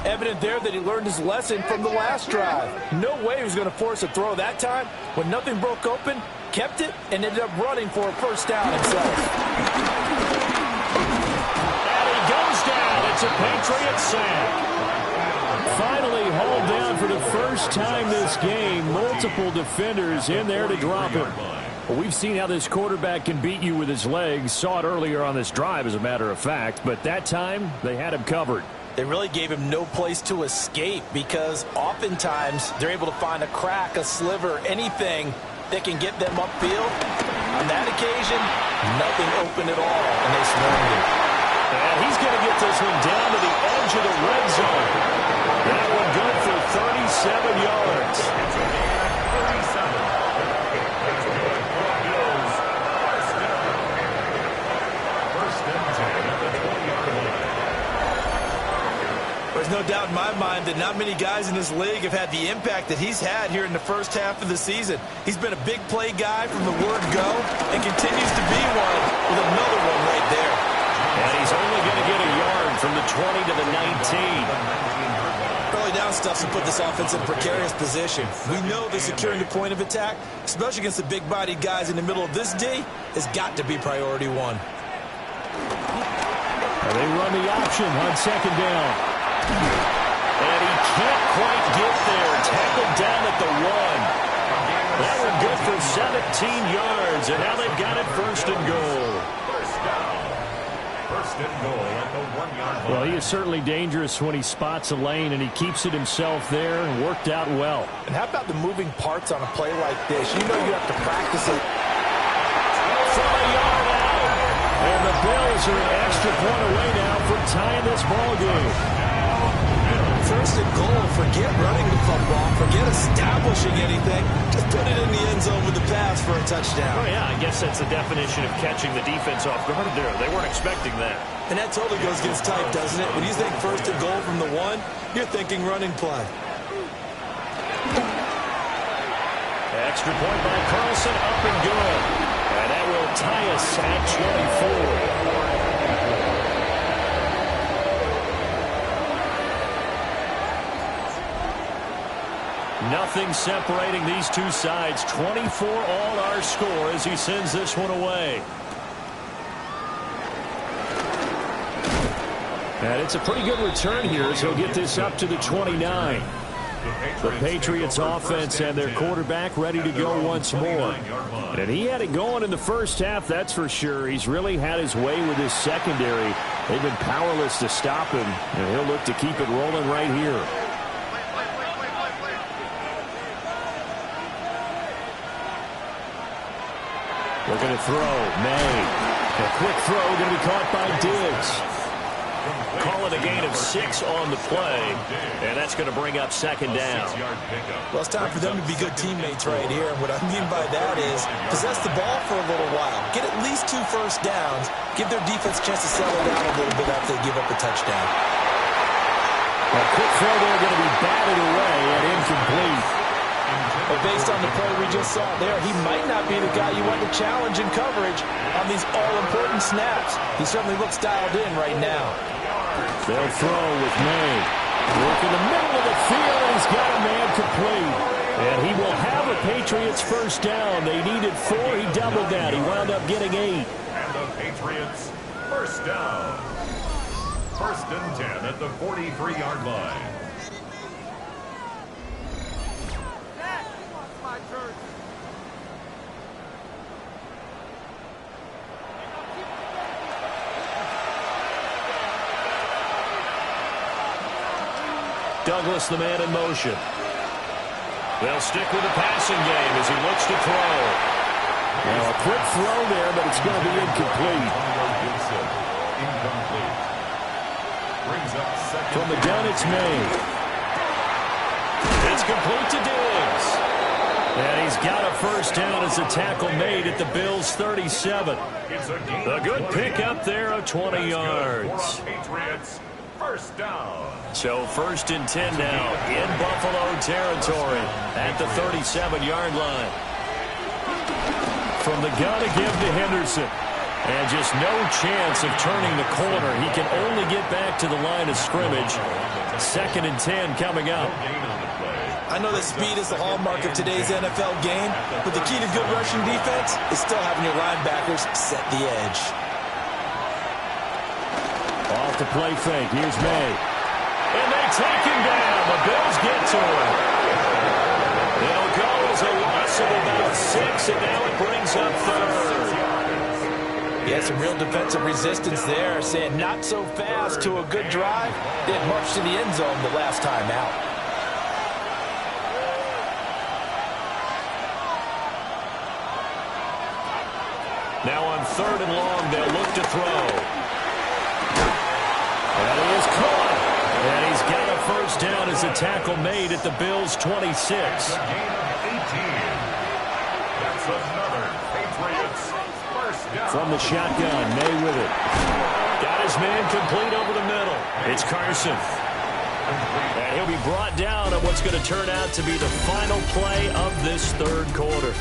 Speaker 2: Evident there that he learned his lesson from the last drive. No way he was going to force a throw that time. When nothing broke open, kept it, and ended up running for a 1st down himself.
Speaker 1: And he goes down. It's a Patriot sack.
Speaker 4: Finally hauled down for the first time this game. Multiple defenders in there to drop him. Well, we've seen how this quarterback can beat you with his legs. Saw it earlier on this drive, as a matter of fact. But that time, they had him covered.
Speaker 2: They really gave him no place to escape because oftentimes they're able to find a crack, a sliver, anything that can get them upfield. On that occasion, nothing open at all, and they swarmed him.
Speaker 1: And he's going to get this one down to the edge of the red zone. That one good for 37 yards.
Speaker 3: It's a gain of 37. Bills, 1st and 10 at the 20-yard line.
Speaker 2: There's no doubt in my mind that not many guys in this league have had the impact that he's had here in the first half of the season. He's been a big play guy from the word go and continues to be one with another one right there.
Speaker 1: And he's only going to get a yard from the 20 to the 19.
Speaker 2: Early down stuff to put this offense in a precarious position. We know that securing the point of attack, especially against the big-bodied guys in the middle of this D, has got to be priority one.
Speaker 4: And they run the option on 2nd down.
Speaker 1: And he can't quite get there. Tackled down at the 1. That one good for 17 yards. And now they've got it 1st and goal.
Speaker 3: 1st down. 1st and goal at the 1-yard line.
Speaker 4: Well, he is certainly dangerous when he spots a lane, and he keeps it himself there and worked out well.
Speaker 2: And how about the moving parts on a play like this? You know you have to practice it.
Speaker 1: From a yard out.
Speaker 4: And the Bills are an extra point away now from tying this ball game.
Speaker 2: 1st and goal. Forget running the football. Forget establishing anything. Just put it in the end zone with the pass for a touchdown.
Speaker 1: Oh, yeah, I guess that's the definition of catching the defense off guard there. They weren't expecting that.
Speaker 2: And that totally goes against type, doesn't it? When you think 1st and goal from the 1, you're thinking running play.
Speaker 1: Extra point by Carlson, up and good. And that will tie us at 24. Nothing separating these two sides. 24 all our score as he sends this one away.
Speaker 4: And it's a pretty good return here as he'll get this up to the 29. The Patriots offense and their quarterback ready to go once more. And he had it going in the first half, that's for sure. He's really had his way with his secondary. They've been powerless to stop him, and he'll look to keep it rolling right here. Looking to throw. May. A quick throw going to be caught by Diggs.
Speaker 1: Call it a gain of 6 on the play, and that's going to bring up second down.
Speaker 2: Well, it's time for them to be good teammates right here. And what I mean by that is possess the ball for a little while. Get at least 2 first downs. Give their defense a chance to settle down a little bit after they give up a touchdown.
Speaker 4: A quick throw there going to be batted away and incomplete.
Speaker 2: But based on the play we just saw there, he might not be the guy you want to challenge in coverage on these all-important snaps. He certainly looks dialed in right now.
Speaker 4: They'll throw with May. Look in the middle of the field, and he's got a man complete. And he will have a Patriots first down. They needed 4. He doubled that. He wound up getting 8.
Speaker 3: And the Patriots first down. First and 10 at the 43-yard line.
Speaker 1: Douglas, the man in motion. They'll stick with the passing game as he looks to throw.
Speaker 4: Well, a quick throw there, but it's going to be incomplete. From the gun, it's May.
Speaker 1: It's complete to Diggs.
Speaker 4: And he's got a first down as a tackle made at the Bills' 37.
Speaker 1: A good pickup there of 20 yards.
Speaker 3: Patriots first down.
Speaker 1: So first and 10 now in Buffalo territory at the 37-yard line.
Speaker 4: From the gun again to Henderson.
Speaker 1: And just no chance of turning the corner. He can only get back to the line of scrimmage. Second and 10 coming up.
Speaker 2: I know that speed is the hallmark of today's NFL game, but the key to good rushing defense is still having your linebackers set the edge.
Speaker 4: Off the play fake. Here's May.
Speaker 1: And they take him down. The Bills get to him. It'll go as a loss of about 6, and now it brings up third.
Speaker 2: Yeah, some real defensive resistance there, saying not so fast to a good drive. Didn't march to the end zone the last time out.
Speaker 1: Now on third and long, they'll look to throw.
Speaker 4: That is caught. And he's got a first down as a tackle made at the Bills' 26.
Speaker 3: That's a gain of 18. That's another Patriots first down.
Speaker 4: From the shotgun, May with it.
Speaker 1: Got his man complete over the middle. It's Carson. And he'll be brought down on what's going to turn out to be the final play of this third quarter.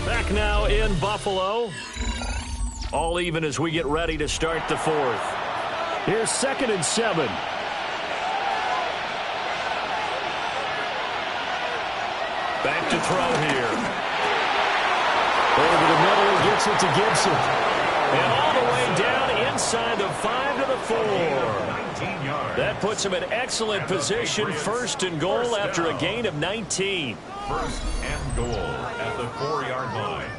Speaker 1: Back now in Buffalo. All even as we get ready to start the fourth.
Speaker 4: Here's second and 7.
Speaker 1: Back to throw here.
Speaker 4: Over the middle, he gets it to Gibson.
Speaker 1: And all the way down inside the 5 to the 4.
Speaker 3: 19 yards.
Speaker 1: That puts him in excellent position. First and goal after a gain of 19.
Speaker 3: First and goal at the 4-yard line.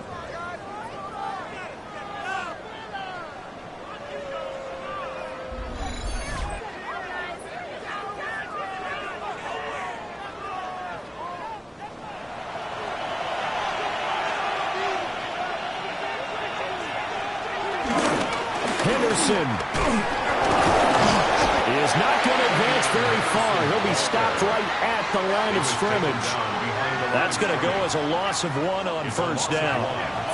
Speaker 4: Henderson is not going to advance very far. He'll be stopped right at the line of scrimmage.
Speaker 1: That's going to go as a loss of 1 on first down.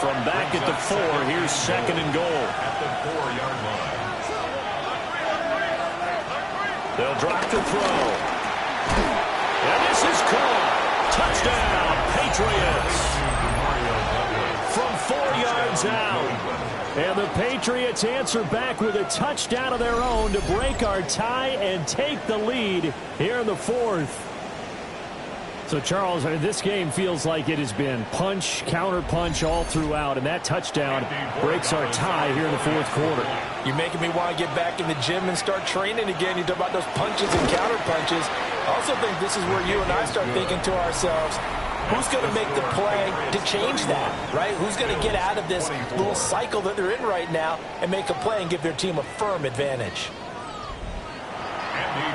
Speaker 1: From back at the 4, here's second and goal.
Speaker 3: At the 4-yard line.
Speaker 1: They'll drop to throw. And this is caught. Touchdown, Patriots. From 4 yards out.
Speaker 4: And the Patriots answer back with a touchdown of their own to break our tie and take the lead here in the fourth. So, Charles, this game feels like it has been punch, counter-punch all throughout, and that touchdown breaks our tie here in the fourth quarter.
Speaker 2: You're making me want to get back in the gym and start training again. You talk about those punches and counter punches. I also think this is where you and I start thinking to ourselves, Who's going to make the play to change that, right? Who's going to get out of this little cycle that they're in right now and make a play and give their team a firm advantage?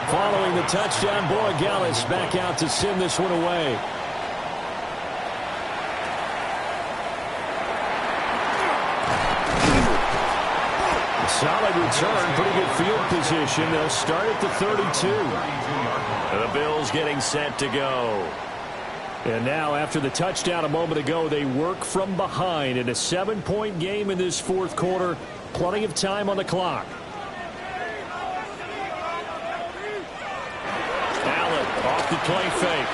Speaker 4: Following the touchdown, Borregales back out to send this one away. Solid return, pretty good field position. They'll start at the 32. The Bills getting set to go. And now, after the touchdown a moment ago, they work from behind in a 7-point game in this fourth quarter. Plenty of time on the clock. Allen off the play fake.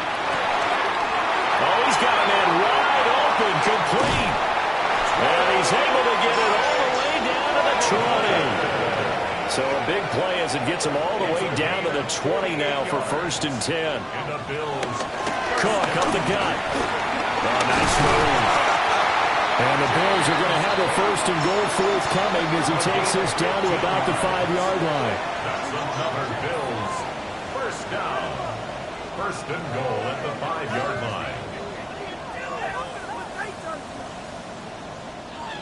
Speaker 4: Oh, he's got a man wide open, complete. And he's able to get it all the way down to the 20. So a big play as it gets him all the way down to the 20 now for 1st and 10.
Speaker 3: And the Bills.
Speaker 4: Cook up the gut. Oh, nice move. And the Bills are going to have a 1st and goal forthcoming as he takes this down to about the 5-yard line.
Speaker 3: That's another Bills. 1st down. 1st and goal at the 5-yard line.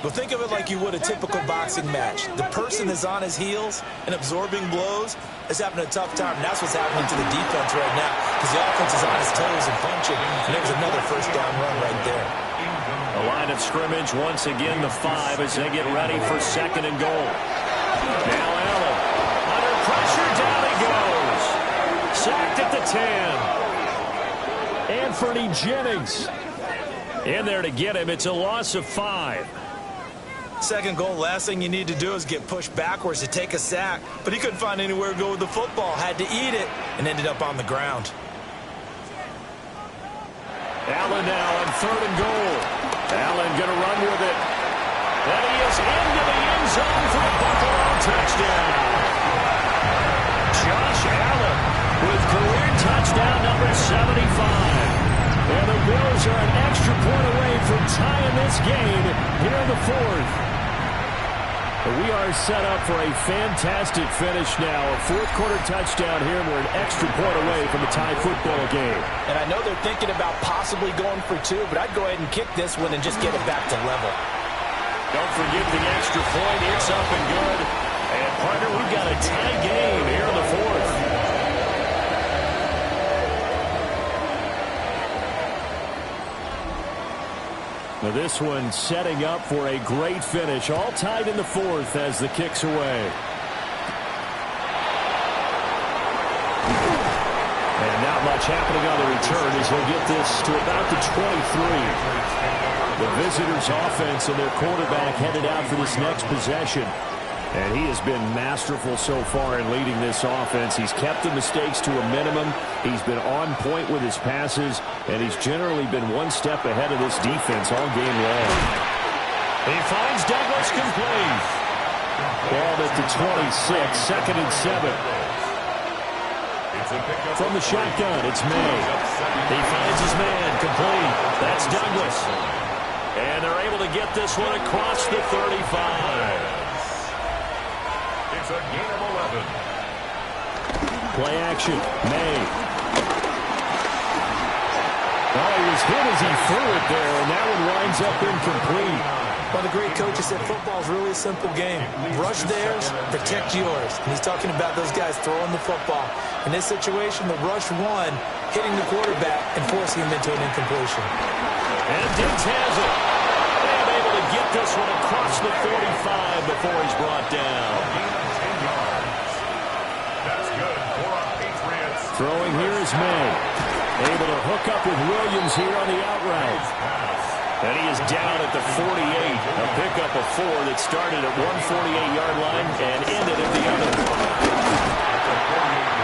Speaker 2: But think of it like you would a typical boxing match. The person is on his heels and absorbing blows is having a tough time. And that's what's happening to the defense right now because the offense is on his toes and punching. And there's another 1st down run right there.
Speaker 4: The line of scrimmage once again the 5 as they get ready for 2nd and goal. Now Allen under pressure, down he goes. Sacked at the 10. Anthony Jennings in there to get him. It's a loss of 5.
Speaker 2: 2nd goal, last thing you need to do is get pushed backwards to take a sack. But he couldn't find anywhere to go with the football. Had to eat it and ended up on the ground.
Speaker 4: Allen now on 3rd and goal. Allen going to run with it. And he is into the end zone for a Buffalo touchdown. Josh Allen with career touchdown number 75. And the Bills are an extra point away from tying this game here in the 4th. We are set up for a fantastic finish now. A 4th quarter touchdown here, and we're an extra point away from a tie football game.
Speaker 2: And I know they're thinking about possibly going for 2, but I'd go ahead and kick this one and just get it back to level.
Speaker 4: Don't forget the extra point. It's up and good. And, partner, we've got a tie game here in the 4th. Now this one setting up for a great finish. All tied in the 4th as the kick's away. And not much happening on the return as he'll get this to about the 23. The visitors' offense and their quarterback headed out for this next possession. And he has been masterful so far in leading this offense. He's kept the mistakes to a minimum. He's been on point with his passes, and he's generally been one step ahead of this defense all game long. He finds Douglas complete. Ball at the 26, 2nd and 7. From the shotgun, it's May. He finds his man complete. That's Douglas. And they're able to get this one across the 35.
Speaker 3: It's a gain of 11.
Speaker 4: Play action. May. Oh, he was hit as he threw it there, and that one winds up incomplete.
Speaker 2: Well, the great coach said football is really a simple game. Rush theirs, protect yours. And he's talking about those guys throwing the football. In this situation, the rush won, hitting the quarterback and forcing him into an incompletion.
Speaker 4: And Diggs has it. And able to get this one across the 45 before he's brought down. Throwing here is May. Able to hook up with Williams here on the out route. And he is down at the 48. A pickup of 4 that started at 148-yard line and ended at the other.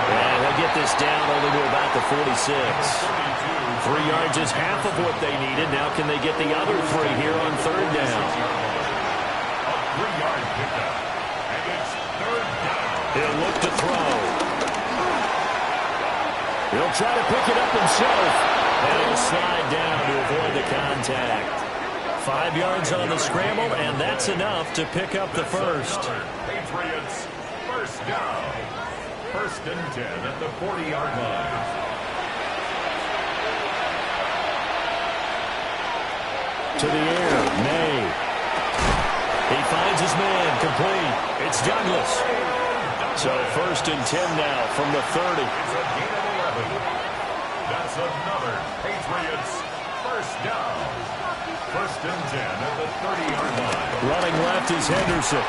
Speaker 4: And he'll get this down only to about the 46. 3 yards is half of what they needed. Now can they get the other 3 here on 3rd down?
Speaker 3: A 3-yard pickup. And it's 3rd down.
Speaker 4: He'll look to throw. He'll try to pick it up himself. And he'll slide down to avoid the contact. 5 yards on the scramble, and that's enough to pick up the first.
Speaker 3: Patriots, 1st down. 1st and 10 at the 40-yard line.
Speaker 4: to the air. May.
Speaker 1: He finds his man. Complete. It's Douglas. So 1st and 10 now from the 30.
Speaker 3: It's a gain of 11. That's another Patriots first down. 1st and 10 at the 30-yard line.
Speaker 1: Running left is Henderson.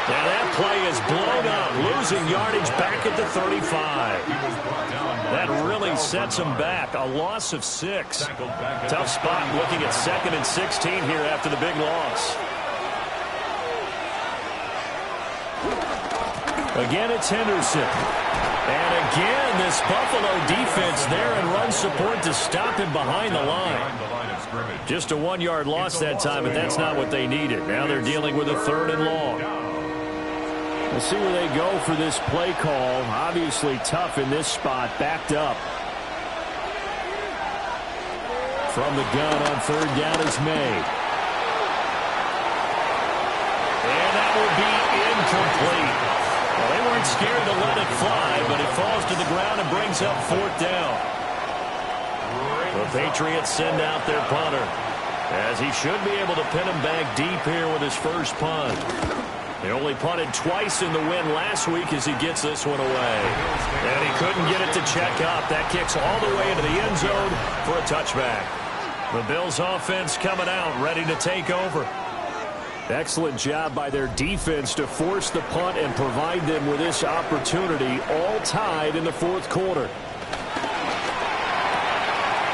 Speaker 1: Now that play is blown up, losing yardage back at the 35. That really sets him back. A loss of 6. Tough spot looking at 2nd and 16 here after the big loss. Again, it's Henderson. And again, this Buffalo defense there in run support to stop him behind the line. Just a 1-yard loss that time, but that's not what they needed. Now they're dealing with a 3rd and long.
Speaker 4: We'll see where they go for this play call. Obviously tough in this spot, backed up. From the gun on 3rd down is May.
Speaker 1: And that will be incomplete. Well, they weren't scared to let it fly, but it falls to the ground and brings up 4th down. The Patriots send out their punter, as he should be able to pin him back deep here with his first punt. He only punted twice in the win last week as he gets this one away. And he couldn't get it to check up. That kicks all the way into the end zone for a touchback. The Bills offense coming out, ready to take over.
Speaker 4: Excellent job by their defense to force the punt and provide them with this opportunity, all tied in the 4th quarter.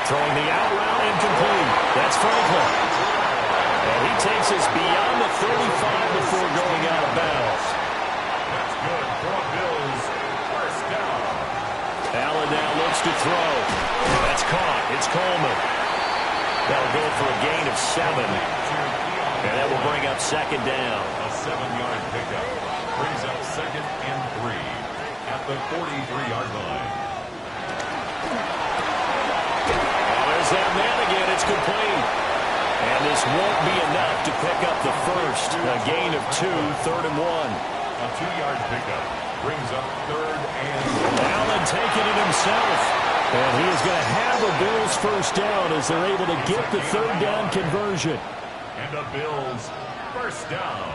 Speaker 1: Throwing the out route incomplete. That's Franklin. And he takes us beyond the 35 before going out of bounds.
Speaker 3: That's good for Bills. First down.
Speaker 1: Allen now looks to throw. That's caught. It's Coleman. That'll go for a gain of 7. And that will bring up 2nd down.
Speaker 3: A 7-yard pickup brings up 2nd and 3 at the 43-yard line.
Speaker 1: Oh, there's that man again. It's complete. And this won't be enough to pick up the first. A gain of 2, 3rd and 1.
Speaker 3: A 2-yard pickup brings up 3rd and 1.
Speaker 1: Allen taking it himself.
Speaker 4: And he is going to have a Bills first down as they're able to get the 3rd down conversion.
Speaker 3: And the Bills first down.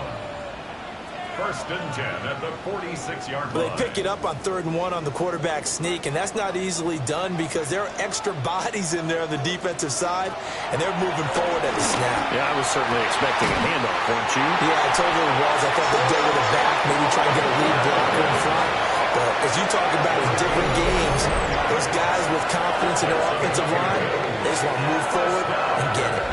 Speaker 3: 1st and 10 at the 46-yard line.
Speaker 2: They pick it up on 3rd and 1 on the quarterback sneak, and that's not easily done because there are extra bodies in there on the defensive side, and they're moving forward at the snap.
Speaker 1: Yeah, I was certainly expecting a handoff, weren't you?
Speaker 2: Yeah, I totally was. I thought they'd go with a back, maybe try to get a lead blocker in front. But as you talk about in different games, those guys with confidence in their offensive line, they just want to move forward and get it.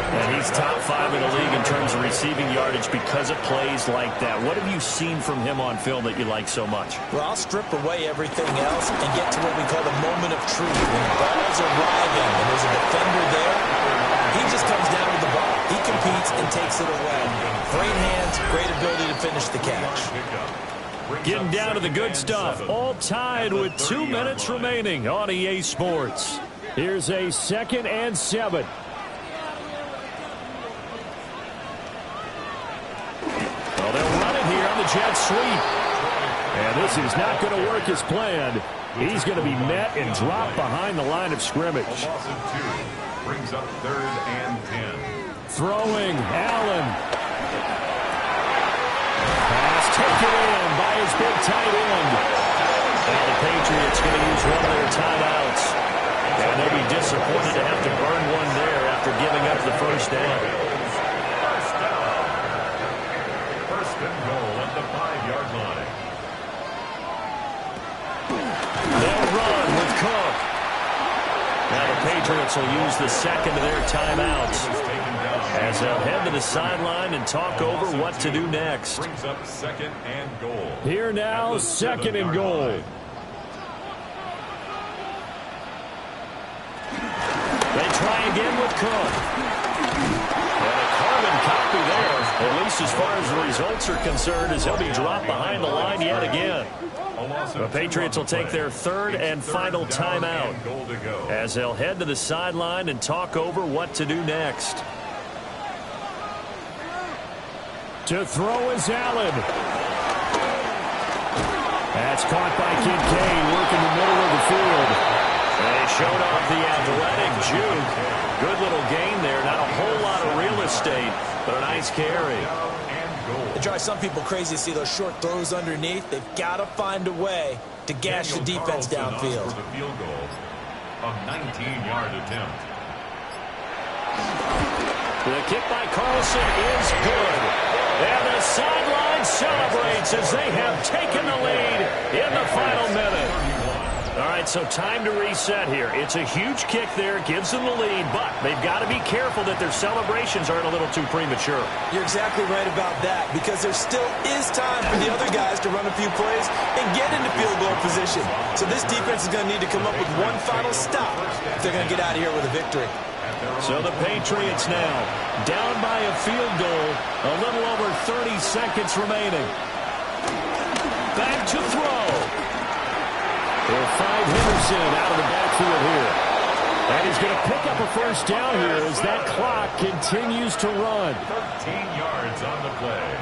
Speaker 1: And he's top 5 in the league in terms of receiving yardage because of plays like that. What have you seen from him on film that you like so much?
Speaker 2: Well, I'll strip away everything else and get to what we call the moment of truth. When balls are arriving and there's a defender there, he just comes down with the ball. He competes and takes it away. Great hands, great ability to finish the catch.
Speaker 1: Getting down to the good stuff. All tied with 2 minutes remaining on EA Sports.
Speaker 4: Here's a 2nd and 7.
Speaker 1: Well, they'll run it here on the jet sweep.
Speaker 4: And this is not going to work as planned. He's going to be met and dropped behind the line of scrimmage.
Speaker 3: A loss of 2 brings up 3rd and 10.
Speaker 4: Throwing, Allen. Pass taken in by his big tight end.
Speaker 1: Now the Patriots going to use one of their timeouts. And they'll be disappointed to have to burn one there after giving up the first down.
Speaker 3: First down. 1st and goal at the 5-yard line.
Speaker 1: They'll run with Cook. Now the Patriots will use the 2nd of their timeouts as they'll head to the sideline and talk over what to do next.
Speaker 3: Brings up 2nd and goal.
Speaker 4: Here now, 2nd and goal.
Speaker 3: Line.
Speaker 1: They try again with Cook. And a carbon copy there, at least as far as the results are concerned, as he'll be dropped behind the line yet again. The Patriots will take their 3rd and final timeout as they'll head to the sideline and talk over what to do next.
Speaker 4: To throw is Allen. That's caught by Kincaid, working the middle of the field.
Speaker 1: They showed off the athletic juke. Good little gain there. Not a whole lot of real estate, but a nice carry.
Speaker 2: It drives some people crazy to see those short throws underneath. They've got to find a way to gash the defense downfield.
Speaker 3: For the field goal, a 19-yard attempt.
Speaker 1: The kick by Carlson is good. And the sideline celebrates as they have taken the lead in the final minute. All right, so time to reset here. It's a huge kick there, gives them the lead, but they've got to be careful that their celebrations aren't a little too premature.
Speaker 2: You're exactly right about that, because there still is time for the other guys to run a few plays and get into field goal position. So this defense is going to need to come up with one final stop if they're going to get out of here with a victory.
Speaker 1: So the Patriots now down by a field goal, a little over 30 seconds remaining. Back to throw. They'll find Henderson out of the backfield here. And he's going to pick up a first down here as that clock continues to run.
Speaker 3: 13 yards on the play.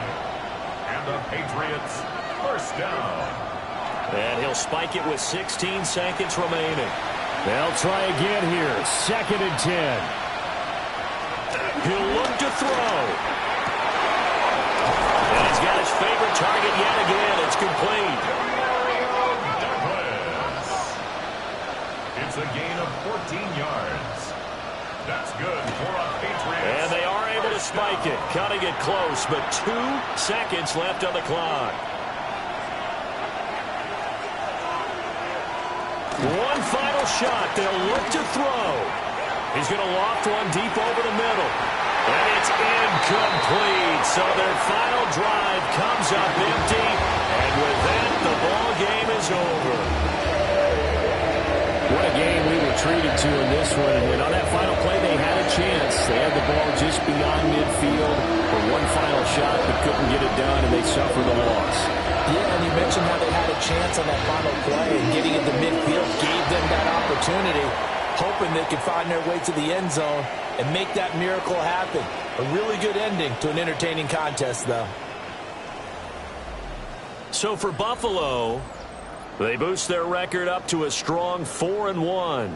Speaker 3: And the Patriots first down.
Speaker 1: And he'll spike it with 16 seconds remaining. They'll try again here. 2nd and 10. He'll look to throw. And he's got his favorite target yet again. It's complete.
Speaker 3: It's a gain of 14 yards. That's good for a Patriots.
Speaker 1: And they are able to spike it, cutting it close, but 2 seconds left on the clock. One final shot. They'll look to throw. He's going to loft one deep over the middle. And it's incomplete. So their final drive comes up empty. And with that, the ball game is over.
Speaker 4: What a game we were treated to in this one. And on that final play, they had a chance. They had the ball just beyond midfield for one final shot, but couldn't get it done, and they suffered the loss.
Speaker 2: Yeah, and you mentioned how they had a chance on that final play, and getting into midfield gave them that opportunity, hoping they could find their way to the end zone and make that miracle happen. A really good ending to an entertaining contest, though.
Speaker 1: So for Buffalo, they boost their record up to a strong 4-1,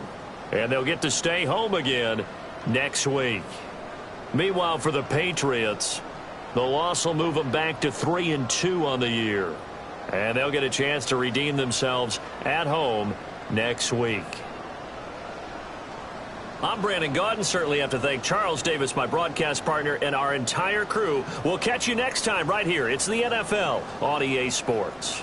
Speaker 1: and they'll get to stay home again next week. Meanwhile, for the Patriots, the loss will move them back to 3-2 on the year, and they'll get a chance to redeem themselves at home next week. I'm Brandon Gaudin. Certainly have to thank Charles Davis, my broadcast partner, and our entire crew. We'll catch you next time right here. It's the NFL on EA Sports.